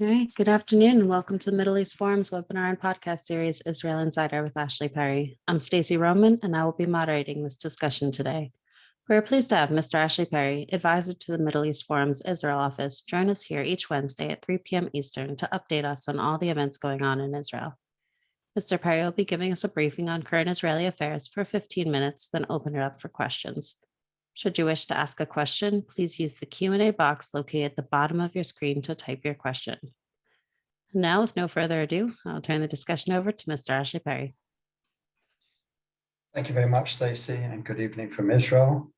All right, good afternoon and welcome to the Middle East Forum's webinar and podcast series, Israel Insider with Ashley Perry. I'm Stacey Roman and I will be moderating this discussion today. We're pleased to have Mr. Ashley Perry, advisor to the Middle East Forum's Israel office, join us here each Wednesday at 3 p.m. Eastern to update us on all the events going on in Israel. Mr. Perry will be giving us a briefing on current Israeli affairs for 15 minutes, then open it up for questions. Should you wish to ask a question, please use the Q&A box located at the bottom of your screen to type your question. Now, with no further ado, I'll turn the discussion over to Mr. Ashley Perry. Thank you very much, Stacey, and good evening from Israel.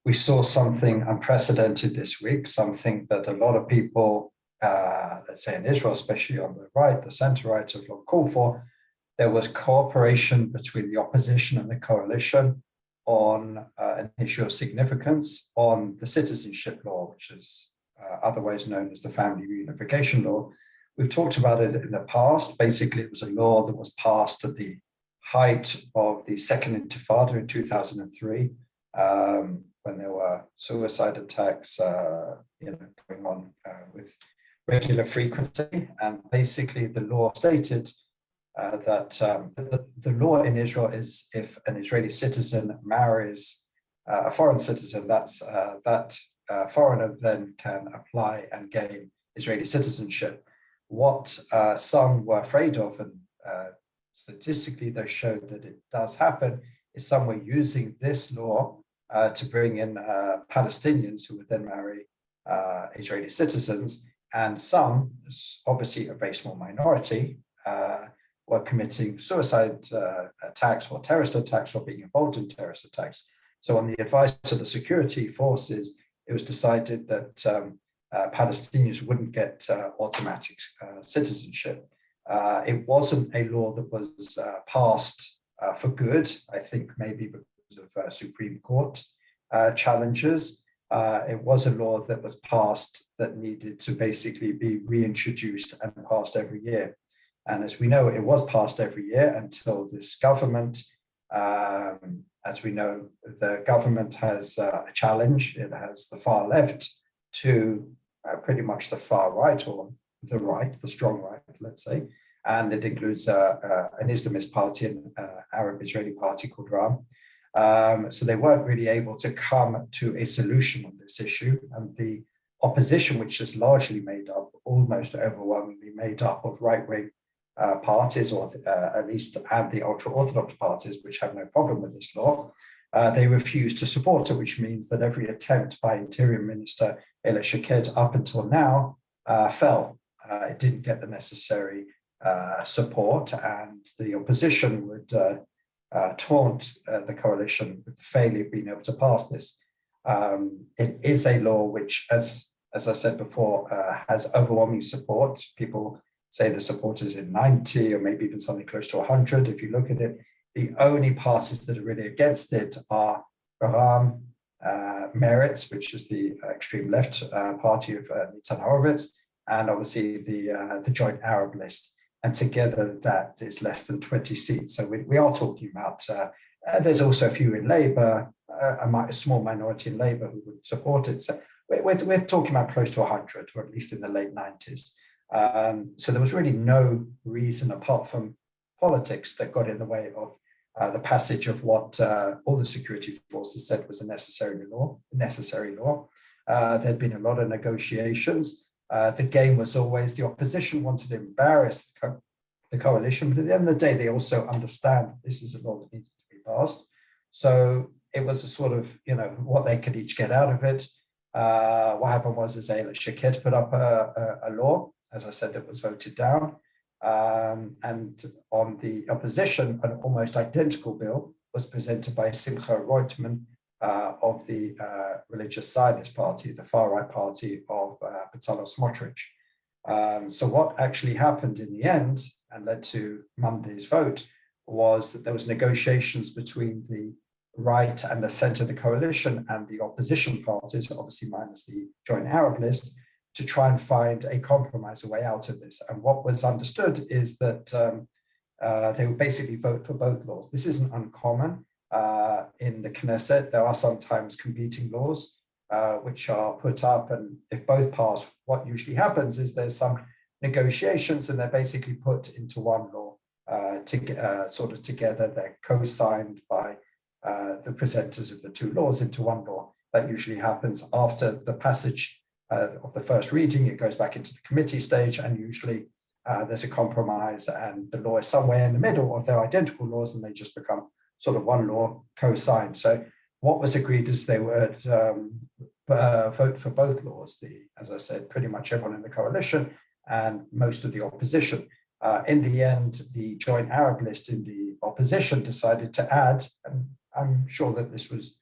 We saw something unprecedented this week, something that a lot of people, let's say in Israel, especially on the right, the center right, have long called for. There was cooperation between the opposition and the coalition on an issue of significance on the Citizenship Law, which is otherwise known as the Family Reunification Law. We've talked about it in the past. Basically, it was a law that was passed at the height of the Second Intifada in 2003, when there were suicide attacks going on with regular frequency. And basically, the law stated that the law in Israel is if an Israeli citizen marries a foreign citizen, that foreigner then can apply and gain Israeli citizenship. What some were afraid of, and statistically they showed that it does happen, is some were using this law to bring in Palestinians who would then marry Israeli citizens, and some, obviously a very small minority, were committing suicide attacks or terrorist attacks or being involved in terrorist attacks. So on the advice of the security forces, it was decided that Palestinians wouldn't get automatic citizenship. It wasn't a law that was passed for good, I think maybe because of Supreme Court challenges. It was a law that was passed that needed to basically be reintroduced and passed every year. And as we know, it was passed every year until this government, as we know, the government has a challenge. It has the far left to pretty much the far right, or the right, the strong right, let's say. And it includes an Islamist party, an Arab Israeli party called Ram. So they weren't really able to come to a solution on this issue. And the opposition, which is largely made up, almost overwhelmingly made up of right-wing parties, or at least and the ultra-Orthodox parties, which have no problem with this law, they refused to support it, which means that every attempt by Interior Minister Eila Shaked up until now fell. It didn't get the necessary support, and the opposition would taunt the coalition with the failure of being able to pass this. It is a law which, as I said before, has overwhelming support. People say the support is in 90 or maybe even something close to 100. If you look at it, the only parties that are really against it are Ram, Meretz, which is the extreme left party of Netanyahu, and obviously the Joint Arab List. And together that is less than 20 seats. So we are talking about, there's also a few in Labour, a small minority in Labour who would support it. So we're talking about close to 100, or at least in the late 90s. So there was really no reason apart from politics that got in the way of the passage of what all the security forces said was a necessary law. There had been a lot of negotiations. The game was always the opposition wanted to embarrass the coalition, but at the end of the day, they also understand this is a law that needs to be passed. So it was a sort of, what they could each get out of it. What happened was Eila Shaked put up a law, as I said, that was voted down. And on the opposition, an almost identical bill was presented by Simcha Reutemann of the religious Zionist party, the far-right party of Bezalel Smotrich. So what actually happened in the end and led to Monday's vote was that there was negotiations between the right and the center of the coalition and the opposition parties, obviously minus the Joint Arab List, to try and find a compromise, a way out of this. And what was understood is that they would basically vote for both laws. This isn't uncommon. In the Knesset, there are sometimes competing laws which are put up. And if both pass, what usually happens is there's some negotiations and they're basically put into one law sort of together. They're co-signed by the presenters of the two laws into one law. That usually happens after the passage of the first reading. It goes back into the committee stage, and usually there's a compromise and the law is somewhere in the middle of their identical laws, and they just become sort of one law co-signed. So what was agreed is they would vote for both laws. As I said, pretty much everyone in the coalition and most of the opposition. In the end, the joint Arab list in the opposition decided to add, and I'm sure that this was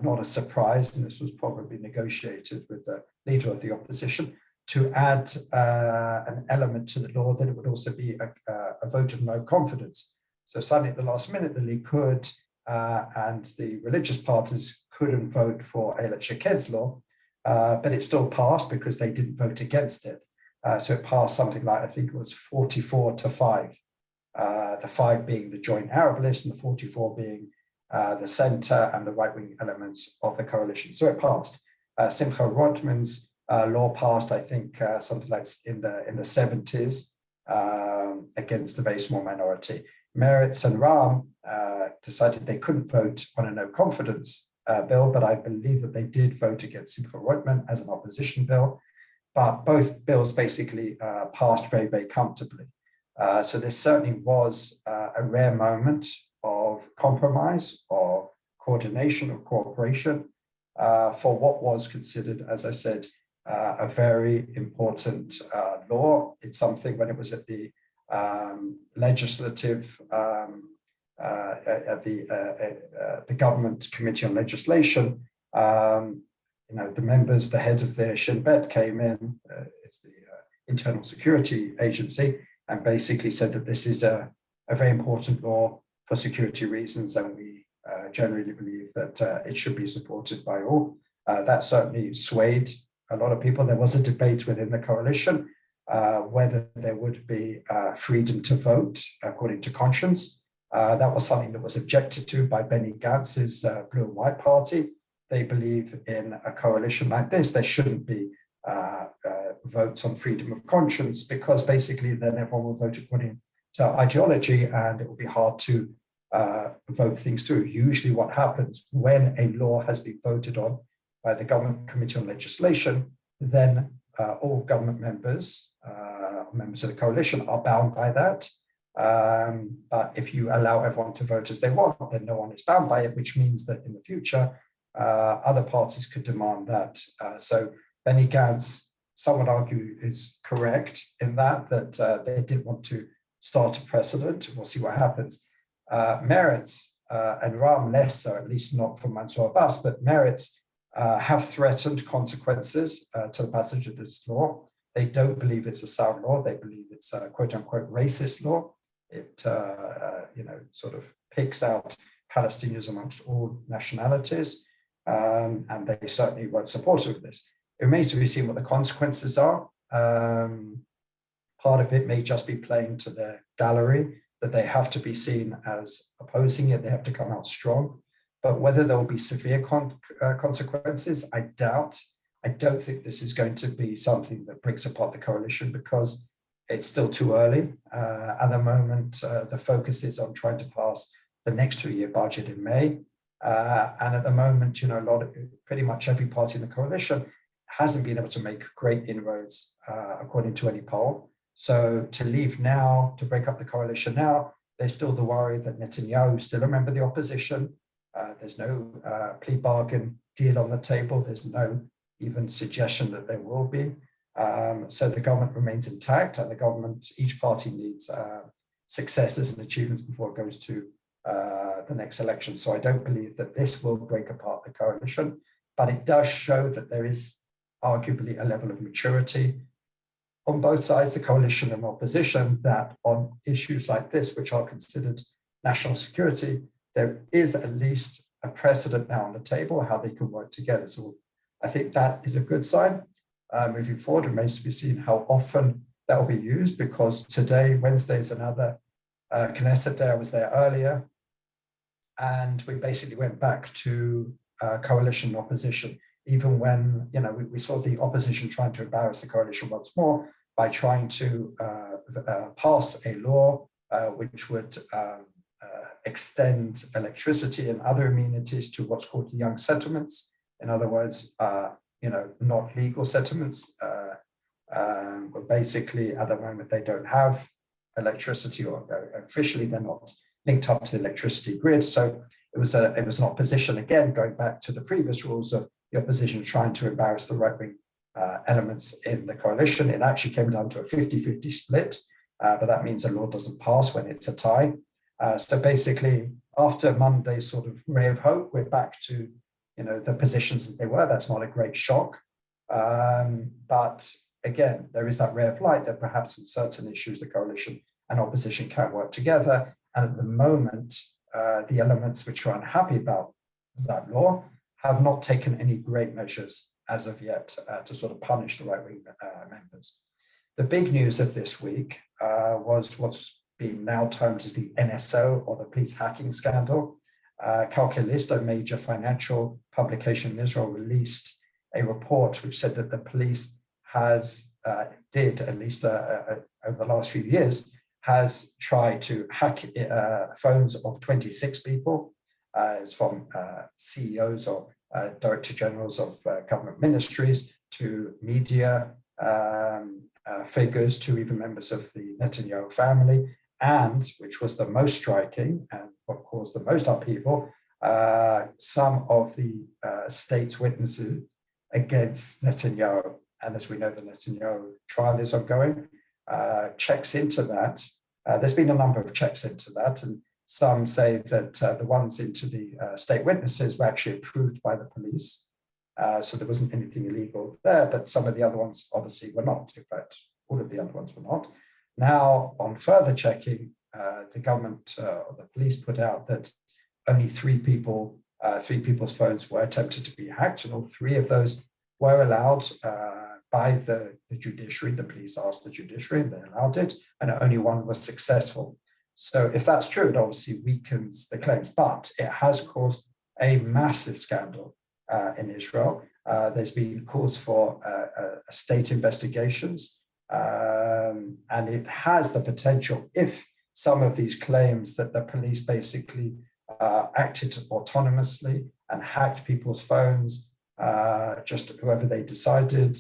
not a surprise, and this was probably negotiated with the leader of the opposition, to add an element to the law that it would also be a vote of no confidence. So suddenly at the last minute, the Likud and the religious parties couldn't vote for Ayelet Shaked's law, but it still passed because they didn't vote against it. So it passed something like, I think it was 44-5, the 5 being the joint Arab list and the 44 being the center and the right-wing elements of the coalition. So it passed. Simcha Rotman's law passed, I think, something like in the 70s against a very small minority. Meretz and Ram decided they couldn't vote on a no confidence bill, but I believe that they did vote against Simcha Rotman as an opposition bill. But both bills basically passed very, very comfortably. So this certainly was a rare moment of compromise, of coordination, of cooperation for what was considered, as I said, a very important law. It's something when it was at the legislative, at the government committee on legislation, the members, the heads of the Shin Bet came in, it's the internal security agency, and basically said that this is a very important law for security reasons, and we generally believe that it should be supported by all. That certainly swayed a lot of people. There was a debate within the coalition whether there would be freedom to vote according to conscience. That was something that was objected to by Benny Gantz's Blue and White Party. They believe in a coalition like this, there shouldn't be votes on freedom of conscience, because basically then everyone will vote according to ideology and it will be hard to vote things through. Usually what happens when a law has been voted on by the Government Committee on Legislation, then all government members, members of the coalition, are bound by that. But if you allow everyone to vote as they want, then no one is bound by it, which means that in the future, other parties could demand that. So Benny Gantz, some would argue, is correct in that they didn't want to start a precedent. We'll see what happens. Meretz and Ram less so, at least not for Mansour Abbas, but Meretz have threatened consequences to the passage of this law. They don't believe it's a sound law. They believe it's a quote unquote racist law. It sort of picks out Palestinians amongst all nationalities. And they certainly weren't supportive of this. It remains to be seen what the consequences are. Part of it may just be playing to their gallery, that they have to be seen as opposing it, they have to come out strong. But whether there will be severe consequences, I doubt. I don't think this is going to be something that breaks apart the coalition, because it's still too early. At the moment, the focus is on trying to pass the next 2-year budget in May. And at the moment, pretty much every party in the coalition hasn't been able to make great inroads, according to any poll. So to leave now, to break up the coalition now, there's still the worry that Netanyahu is still a member of the opposition. There's no plea bargain deal on the table. There's no even suggestion that there will be. So the government remains intact, and the government, each party needs successes and achievements before it goes to the next election. So I don't believe that this will break apart the coalition, but it does show that there is arguably a level of maturity on both sides, the coalition and opposition, that on issues like this, which are considered national security, there is at least a precedent now on the table how they can work together. So I think that is a good sign. Moving forward, it remains to be seen how often that will be used, because today, Wednesday, is another Knesset day. I was there earlier, and we basically went back to coalition opposition. even when, we saw the opposition trying to embarrass the coalition once more by trying to pass a law which would extend electricity and other amenities to what's called the young settlements. In other words, not legal settlements, but basically at the moment they don't have electricity, or officially they're not linked up to the electricity grid. So it was an opposition, again, going back to the previous rules of the opposition trying to embarrass the right-wing elements in the coalition. It actually came down to a 50-50 split, but that means a law doesn't pass when it's a tie. So basically, after Monday's sort of ray of hope, we're back to the positions as they were. That's not a great shock. But again, there is that ray of light that perhaps on certain issues, the coalition and opposition can work together. And at the moment, the elements which are unhappy about that law have not taken any great measures as of yet to sort of punish the right-wing members. The big news of this week was what's been now termed as the NSO, or the police hacking scandal. Calculist, a major financial publication in Israel, released a report which said that the police did, at least over the last few years, has tried to hack phones of 26 people. It's from CEOs or director generals of government ministries to media figures to even members of the Netanyahu family. And, which was the most striking and what caused the most upheaval, some of the state's witnesses against Netanyahu, and as we know, the Netanyahu trial is ongoing, checks into that. There's been a number of checks into that, and some say that the ones into the state witnesses were actually approved by the police. So there wasn't anything illegal there, but some of the other ones obviously were not. In fact, all of the other ones were not. Now, on further checking, the government or the police put out that only three people's phones were attempted to be hacked, and all three of those were allowed by the judiciary. The police asked the judiciary, and they allowed it, and only one was successful. So if that's true, it obviously weakens the claims, but it has caused a massive scandal in Israel. There's been calls for state investigations. And it has the potential, if some of these claims that the police basically acted autonomously and hacked people's phones, just whoever they decided,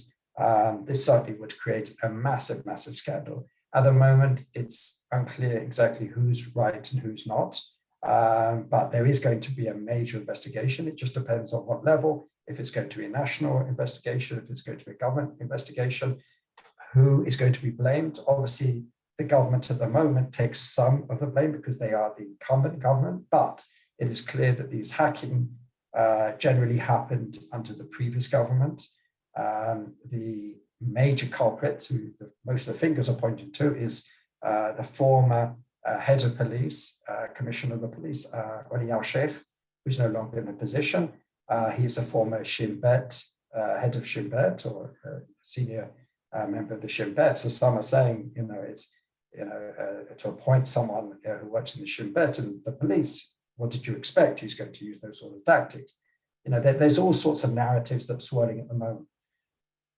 this certainly would create a massive, massive scandal. At the moment, it's unclear exactly who's right and who's not, but there is going to be a major investigation. It just depends on what level, if it's going to be a national investigation, if it's going to be a government investigation. Who is going to be blamed? Obviously, the government at the moment takes some of the blame because they are the incumbent government, but it is clear that these hacking generally happened under the previous government. The major culprit, who most of the fingers are pointing to, is the former head of police, commissioner of the police, Ronnie Al-Sheikh, who's no longer in the position. He's a former Shin Bet, head of Shin Bet, or senior member of the Shin Bet. So some are saying, it's, to appoint someone who works in the Shin Bet and the police, what did you expect? He's going to use those sort of tactics. There's all sorts of narratives that are swirling at the moment.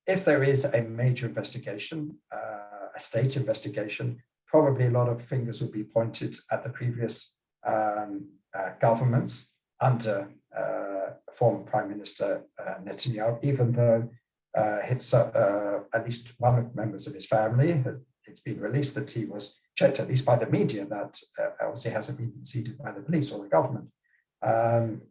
If there is a major investigation, a state investigation, probably a lot of fingers will be pointed at the previous governments under former Prime Minister Netanyahu, even though at least one of the members of his family, it's been released that he was checked, at least by the media, that obviously hasn't been conceded by the police or the government.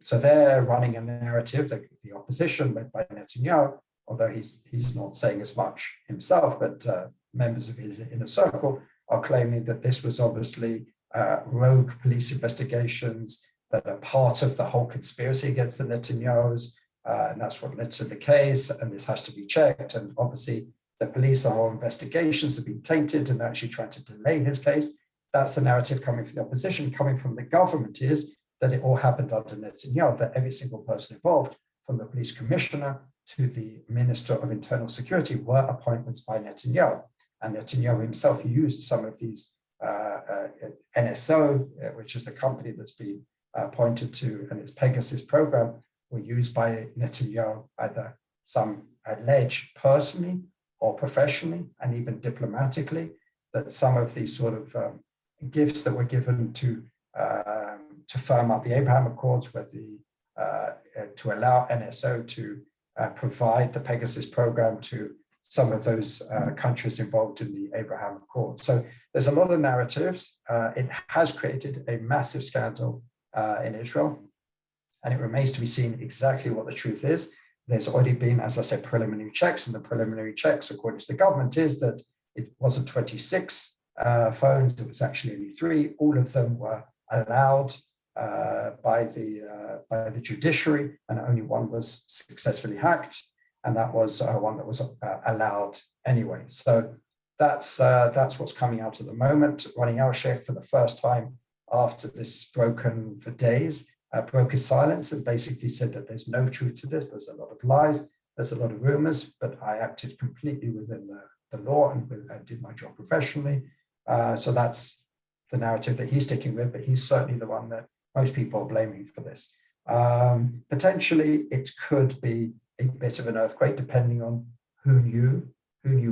So they're running a narrative, the opposition led by Netanyahu, although he's not saying as much himself, but members of his inner circle are claiming that this was obviously rogue police investigations that are part of the whole conspiracy against the Netanyahus, and that's what led to the case, and this has to be checked. And obviously, the police are investigations have been tainted and they're actually trying to delay his case. That's the narrative coming from the opposition. Coming from the government is that it all happened under Netanyahu, that every single person involved, from the police commissioner to the Minister of Internal Security, were appointments by Netanyahu. And Netanyahu himself used some of these NSO, which is the company that's been pointed to, and its Pegasus program, were used by Netanyahu, either some allege personally or professionally and even diplomatically, that some of these sort of gifts that were given to firm up the Abraham Accords, to allow NSO to provide the Pegasus program to some of those countries involved in the Abraham Accords. So there's a lot of narratives. It has created a massive scandal in Israel, and it remains to be seen exactly what the truth is. There's already been, as I said, preliminary checks, and the preliminary checks, according to the government, is that it wasn't 26 phones, it was actually only 3. All of them were allowed by the judiciary, and only one was successfully hacked, and that was one that was allowed anyway. So that's what's coming out at the moment. Ronnie Alshek, for the first time after this broken for days, broke his silence and basically said that there's no truth to this. There's a lot of lies, there's a lot of rumors, but I acted completely within the law and did my job professionally. So that's the narrative that he's sticking with, but he's certainly the one that most people are blaming for this. Potentially, it could be a bit of an earthquake, depending on who knew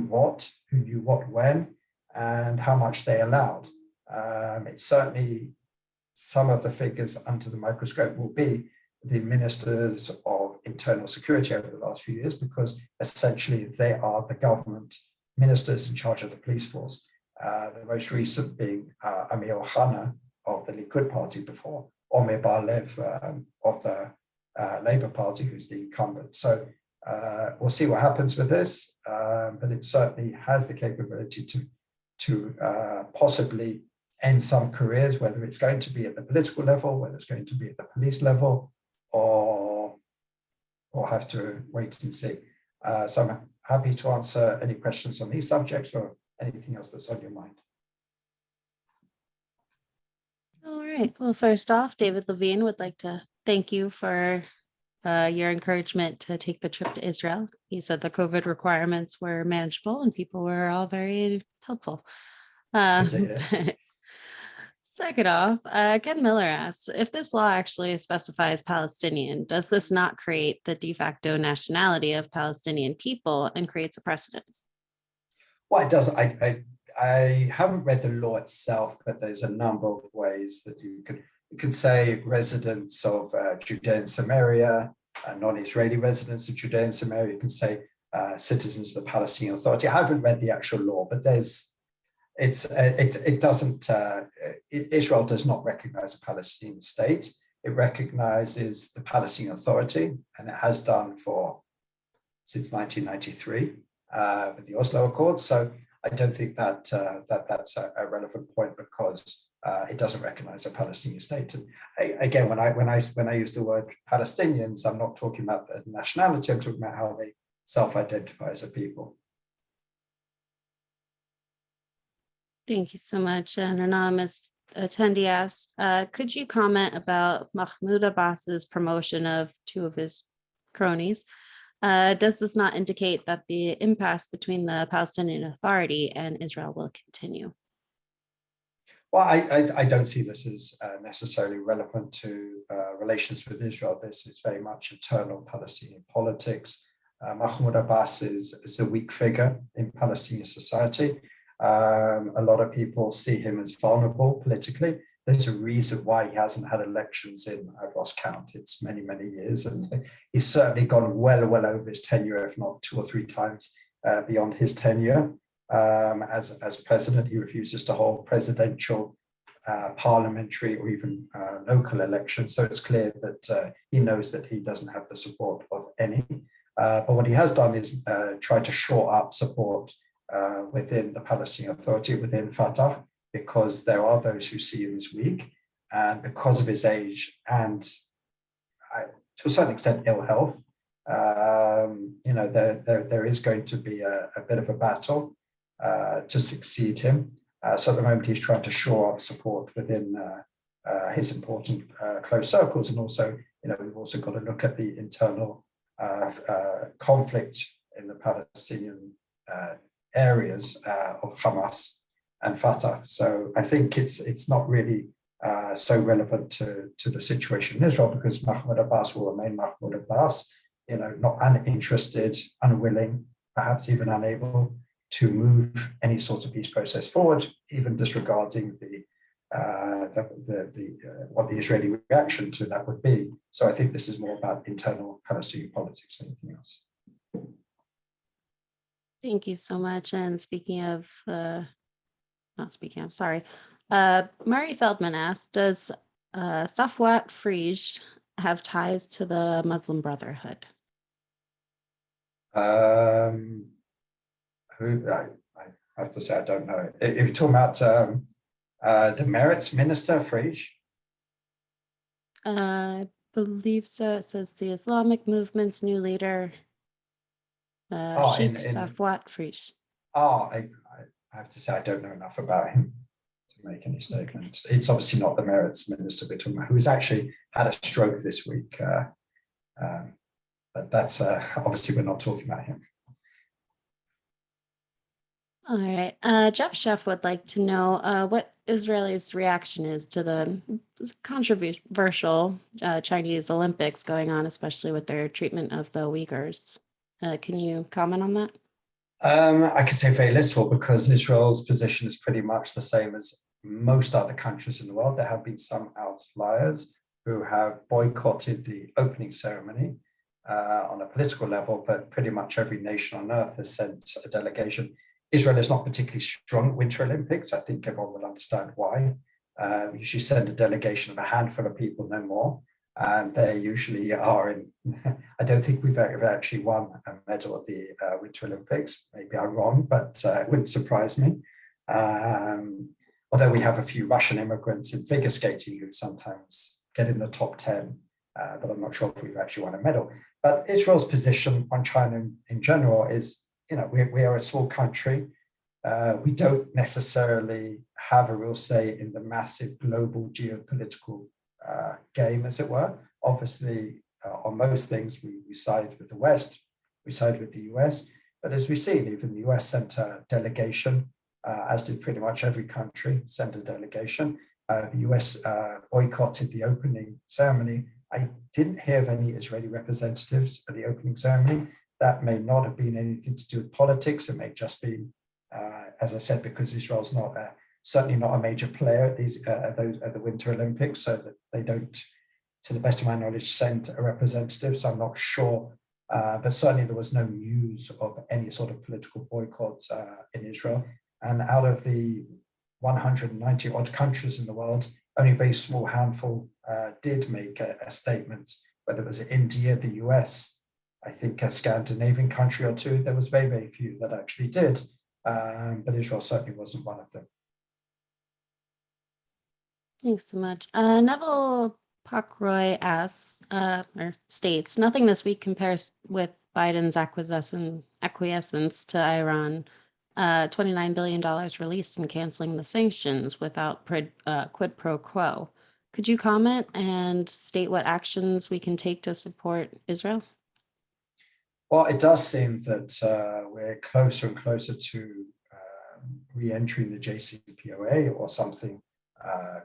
what when, and how much they allowed. It's certainly some of the figures under the microscope will be the ministers of internal security over the last few years, because essentially they are the government ministers in charge of the police force. The most recent being Amir Ohana of the Likud party before Omer Bar-Lev of the Labour Party, who's the incumbent. So we'll see what happens with this, but it certainly has the capability to possibly end some careers, whether it's going to be at the political level, whether it's going to be at the police level, or we'll have to wait and see. So I'm happy to answer any questions on these subjects or anything else that's on your mind. All right. Well, first off, David Levine would like to thank you for your encouragement to take the trip to Israel. He said the COVID requirements were manageable and people were all very helpful. Second off, Ken Miller asks, if this law actually specifies Palestinian, does this not create the de facto nationality of Palestinian people and creates a precedent? Well, it does. I haven't read the law itself, but there's a number of ways that you could say residents of Judea and Samaria, non-Israeli residents of Judea and Samaria. You can say citizens of the Palestinian Authority. I haven't read the actual law, but Israel does not recognize a Palestinian state. It recognizes the Palestinian Authority, and it has done since 1993 with the Oslo Accords. So I don't think that's a relevant point, because it doesn't recognize a Palestinian state. And again, when I use the word Palestinians, I'm not talking about the nationality. I'm talking about how they self-identify as a people. Thank you so much. An anonymous attendee asks, could you comment about Mahmoud Abbas's promotion of 2 of his cronies? Does this not indicate that the impasse between the Palestinian Authority and Israel will continue? Well, I don't see this as necessarily relevant to relations with Israel. This is very much internal Palestinian politics. Mahmoud Abbas is a weak figure in Palestinian society. A lot of people see him as vulnerable politically. There's a reason why he hasn't had elections in, I've lost count, it's many, many years. And he's certainly gone well over his tenure, if not 2 or 3 times beyond his tenure. As president, he refuses to hold presidential, parliamentary, or even local elections. So it's clear that he knows that he doesn't have the support of any. But what he has done is try to shore up support within the Palestinian Authority, within Fatah, because there are those who see him as weak, and because of his age and to a certain extent ill health, there is going to be a bit of a battle to succeed him. So at the moment he's trying to shore up support within his important close circles, and also we've also got to look at the internal conflict in the Palestinian areas of Hamas and Fatah. So I think it's not really so relevant to the situation in Israel, because Mahmoud Abbas will remain Mahmoud Abbas, not uninterested, unwilling, perhaps even unable to move any sort of peace process forward, even disregarding what the Israeli reaction to that would be. So I think this is more about internal Palestinian politics than anything else. Thank you so much. And Murray Feldman asked, does Safwat Frisch have ties to the Muslim Brotherhood? I have to say, I don't know. If you're talking about the Merits Minister, Frisch? I believe so. It says the Islamic movement's new leader, Sheikh Safwat Frisch. I have to say, I don't know enough about him to make any statements. Okay. It's obviously not the Merits Minister we're talking about, who's actually had a stroke this week. But that's obviously we're not talking about him. All right. Jeff Sheff would like to know what Israel's reaction is to the controversial Chinese Olympics going on, especially with their treatment of the Uyghurs. Can you comment on that? I can say very little, because Israel's position is pretty much the same as most other countries in the world. There have been some outliers who have boycotted the opening ceremony on a political level, but pretty much every nation on earth has sent a delegation. Israel is not particularly strong at Winter Olympics. I think everyone will understand why. We usually send a delegation of a handful of people, no more. And they usually are in, I don't think we've actually won a medal at the Winter Olympics. Maybe I'm wrong, but it wouldn't surprise me. Although we have a few Russian immigrants in figure skating who sometimes get in the top 10, but I'm not sure if we've actually won a medal. But Israel's position on China in general is, we are a small country. We don't necessarily have a real say in the massive global geopolitical game, as it were. Obviously, on most things, we side with the West, we side with the US. But as we've seen, even the US sent a delegation, as did pretty much every country, sent a delegation. The US boycotted the opening ceremony. I didn't hear of any Israeli representatives at the opening ceremony. That may not have been anything to do with politics. It may just be, as I said, because Israel's certainly not a major player at the Winter Olympics, so that they don't, to the best of my knowledge, send a representative. So I'm not sure, but certainly there was no news of any sort of political boycott in Israel. And out of the 190 odd countries in the world, only a very small handful did make a statement, whether it was India, the US, I think a Scandinavian country or two. There was very, very few that actually did, but Israel certainly wasn't one of them. Thanks so much. Neville Pockroy asks, or states, nothing this week compares with Biden's acquiescence to Iran. $29 billion released and canceling the sanctions without quid pro quo. Could you comment and state what actions we can take to support Israel? Well, it does seem that we're closer and closer to re-entering the JCPOA or something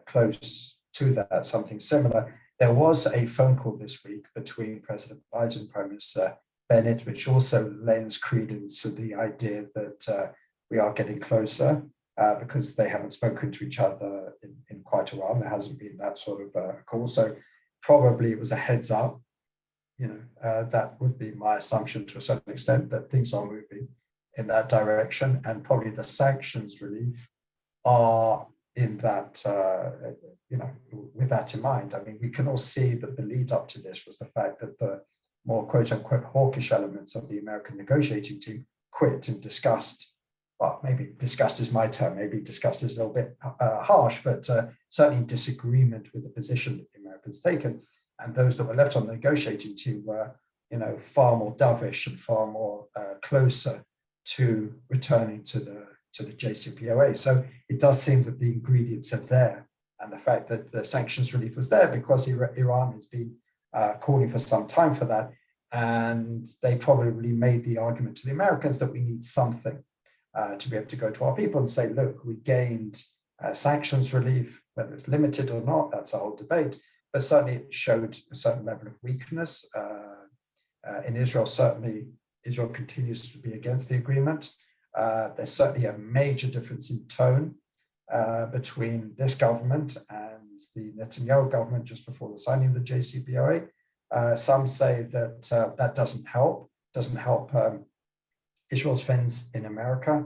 close to that, something similar. There was a phone call this week between President Biden and Prime Minister Bennett, which also lends credence to the idea that we are getting closer because they haven't spoken to each other in quite a while. There hasn't been that sort of call. So probably it was a heads up. That would be my assumption to a certain extent, that things are moving in that direction, and probably the sanctions relief are in that, with that in mind. I mean, we can all see that the lead up to this was the fact that the more quote unquote hawkish elements of the American negotiating team quit in disgust. Well, maybe disgust is my term, maybe disgust is a little bit harsh, but certainly in disagreement with the position that the Americans taken. And those that were left on the negotiating team were, far more dovish and far more closer to returning to the JCPOA. So it does seem that the ingredients are there, and the fact that the sanctions relief was there because Iran has been calling for some time for that, and they probably made the argument to the Americans that we need something to be able to go to our people and say, look, we gained sanctions relief. whether it's limited or not, that's a whole debate. But certainly it showed a certain level of weakness. In Israel, certainly Israel continues to be against the agreement. There's certainly a major difference in tone between this government and the Netanyahu government just before the signing of the JCPOA. Some say that that doesn't help Israel's friends in America.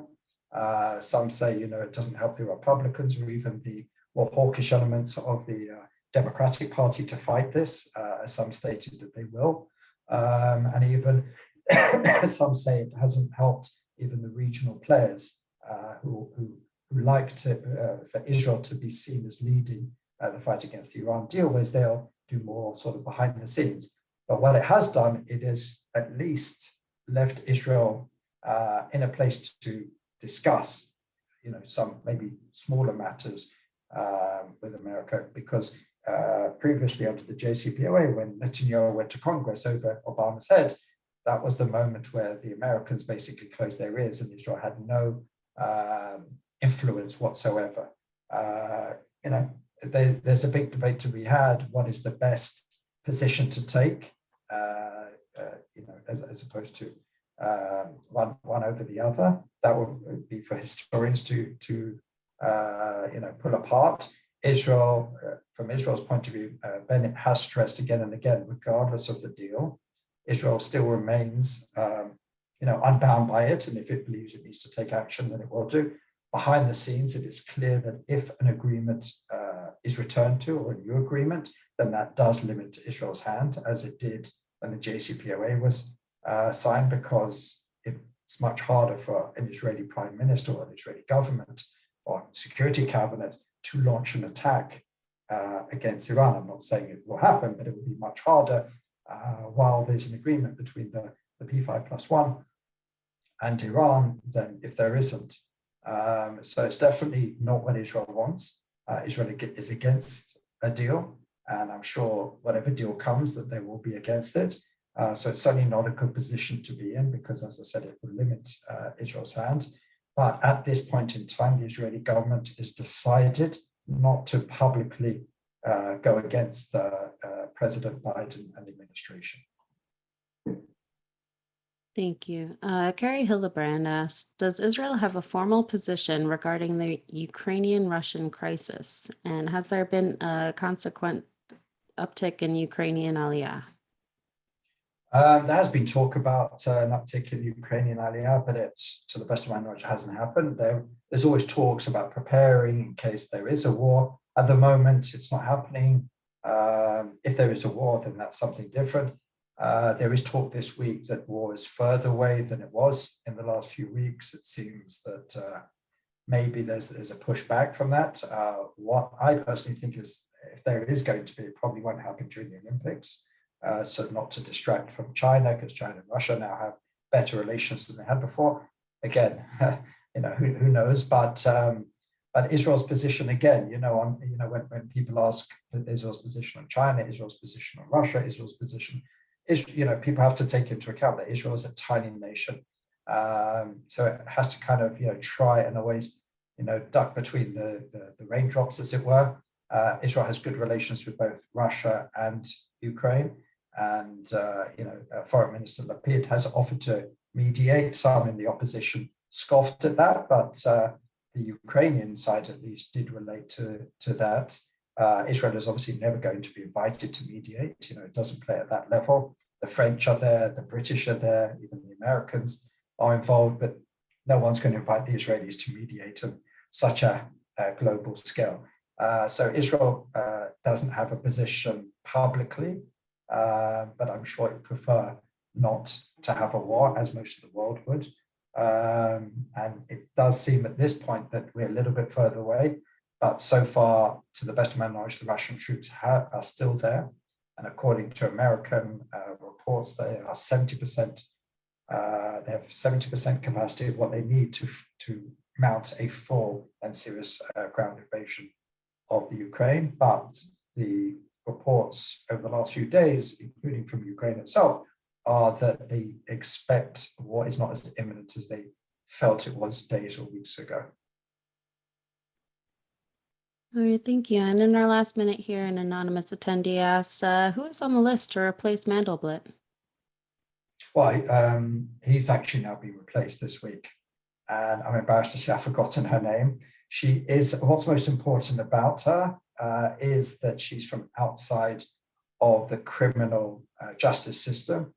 Some say, it doesn't help the Republicans or even the more hawkish elements of the Democratic Party to fight this, as some stated that they will. And even some say it hasn't helped even the regional players who like for Israel to be seen as leading the fight against the Iran deal, whereas they'll do more sort of behind the scenes. But what it has done, it has at least left Israel in a place to discuss, some maybe smaller matters with America, because previously under the JCPOA, when Netanyahu went to Congress over Obama's head, that was the moment where the Americans basically closed their ears and Israel had no influence whatsoever. There's a big debate to be had. What is the best position to take, as opposed to one over the other? That would be for historians to pull apart. Israel, from Israel's point of view, Bennett has stressed again and again, regardless of the deal, Israel still remains, unbound by it, and if it believes it needs to take action, then it will do. Behind the scenes, it is clear that if an agreement is returned to, or a new agreement, then that does limit Israel's hand, as it did when the JCPOA was signed, because it's much harder for an Israeli prime minister or an Israeli government or security cabinet to launch an attack against Iran. I'm not saying it will happen, but it will be much harder while there's an agreement between the P5+1 and Iran than if there isn't. So it's definitely not what Israel wants. Israel is against a deal, and I'm sure whatever deal comes that they will be against it. So it's certainly not a good position to be in, because, as I said, it will limit Israel's hand. But at this point in time, the Israeli government has decided not to publicly go against President Biden and the administration. Thank you. Carrie Hildebrand asked, does Israel have a formal position regarding the Ukrainian-Russian crisis? And has there been a consequent uptick in Ukrainian aliyah? There has been talk about an uptick in Ukrainian aliyah, but it's, to the best of my knowledge, hasn't happened. There's always talks about preparing in case there is a war. At the moment, it's not happening. If there is a war, then that's something different. There is talk this week that war is further away than it was in the last few weeks. It seems that maybe there's a pushback from that. What I personally think is, if there is going to be, it probably won't happen during the Olympics. So not to distract from China, because China and Russia now have better relations than they had before. Again, who knows? But Israel's position, again, when people ask Israel's position on China, Israel's position on Russia, Israel's position, people have to take into account that Israel is a tiny nation, so it has to kind of try and always duck between the raindrops, as it were. Israel has good relations with both Russia and Ukraine. And, Foreign Minister Lapid has offered to mediate. Some in the opposition scoffed at that, but the Ukrainian side at least did relate to that. Israel is obviously never going to be invited to mediate. It doesn't play at that level. The French are there, the British are there, even the Americans are involved, but no one's going to invite the Israelis to mediate on such a global scale. So Israel doesn't have a position publicly, but I'm sure it would prefer not to have a war, as most of the world would. And it does seem at this point that we're a little bit further away, but so far, to the best of my knowledge, the Russian troops are still there. And according to American reports, they are 70%. They have 70% capacity of what they need to mount a full and serious ground invasion of the Ukraine. But the reports over the last few days, including from Ukraine itself, are that they expect war is not as imminent as they felt it was days or weeks ago. All right, thank you. And in our last minute here, an anonymous attendee asks, who is on the list to replace Mandelblit? Well, he's actually now been replaced this week. And I'm embarrassed to say I've forgotten her name. She is, what's most important about her is that she's from outside of the criminal justice system.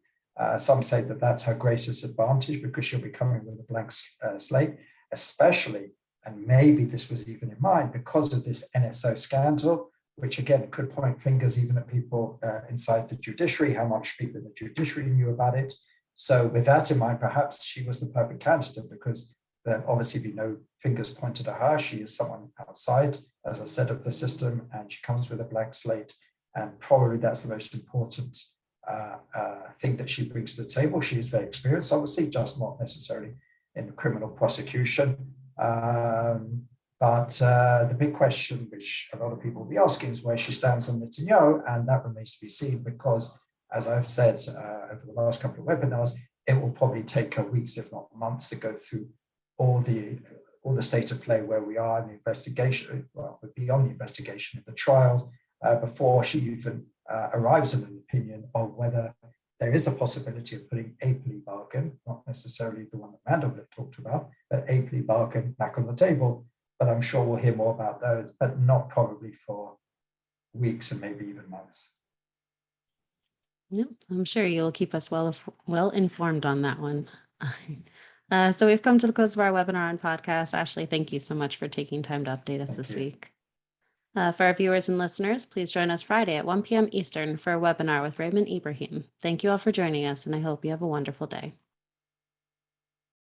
Some say that that's her greatest advantage because she'll be coming with a blank slate, especially, and maybe this was even in mind, because of this NSO scandal, which again could point fingers even at people inside the judiciary, how much people in the judiciary knew about it. So with that in mind, perhaps she was the perfect candidate because there'll obviously be no fingers pointed at her. She is someone outside, as I said, of the system, and she comes with a blank slate. And probably that's the most important thing that she brings to the table. She is very experienced, obviously, just not necessarily in criminal prosecution. But the big question, which a lot of people will be asking, is where she stands on Netanyahu, and that remains to be seen because, as I've said over the last couple of webinars, it will probably take her weeks, if not months, to go through all the state of play where we are in the investigation, well, we're beyond the investigation of the trial, before she even arrives at an opinion of whether there is a possibility of putting a plea bargain, not necessarily the one that Mandelblit talked about, but a plea bargain back on the table. But I'm sure we'll hear more about those, but not probably for weeks and maybe even months. Yeah, I'm sure you'll keep us well informed on that one. So we've come to the close of our webinar and podcast. Ashley, thank you so much for taking time to update us this week. For our viewers and listeners, please join us Friday at 1 p.m. Eastern for a webinar with Raymond Ibrahim. Thank you all for joining us, and I hope you have a wonderful day.